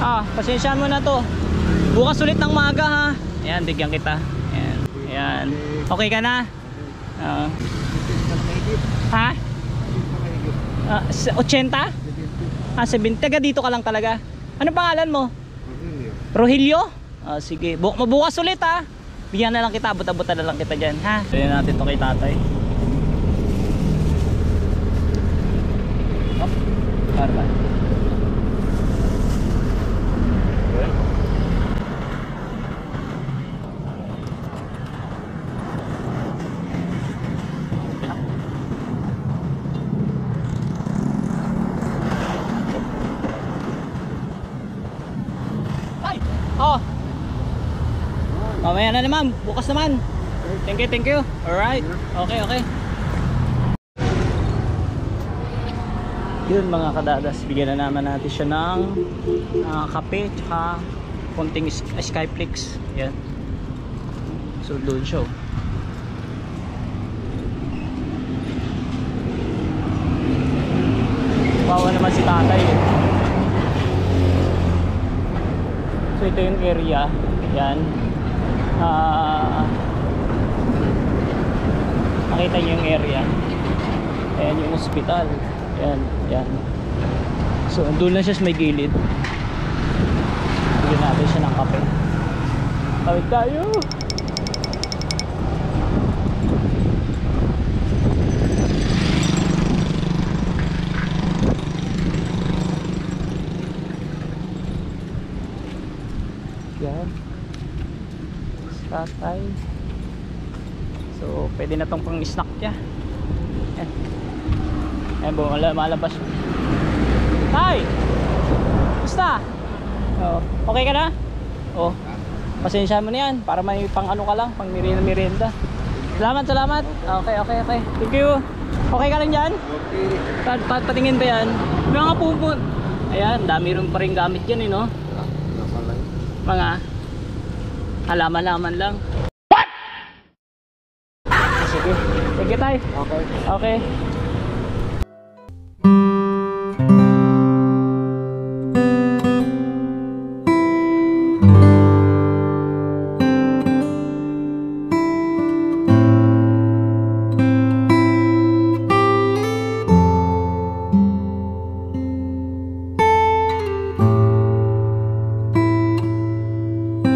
Pasensyahan mo na to. Bukas ulit ng maga ha. Ayan, bigyan kita. Ayan. Ayan. Okay ka na? Ha? 80? 70? Taga dito ka lang talaga. Ano pangalan mo? Rogelio? Sige. Mabukas ulit ha. Bigyan na lang kita. Buta-buta na lang kita dyan ha. Bigyan natin to kay tatay. Hop. Parang. Mamaya na naman, bukas naman. Thank you. Alright. Okay. Yun mga kadadas, bigyan na naman natin siya ng kape tsaka konting Skyflix. Yan. So doon siya. Bawa naman si tatay. So ito yung area. Yan. Nakita nyo yung area. Ayan yung hospital. Yan. So doon lang siya sa may gilid. Bigyan natin siya ng kape. Tawid tayo. Yan. Tatay. So pwede na tong pang snack niya. Malabas. Hi! Basta? Okay ka na? Pasensya mo na yan para may pang ano ka lang, pang merienda. Salamat. Okay. Thank you. Okay ka lang dyan? Okay. Patingin ba yan? Mga pupun. Ayan, dami rin pa rin gamit yan no? Mga halaman-laman lang. What? Sige. Sige tayo. Okay.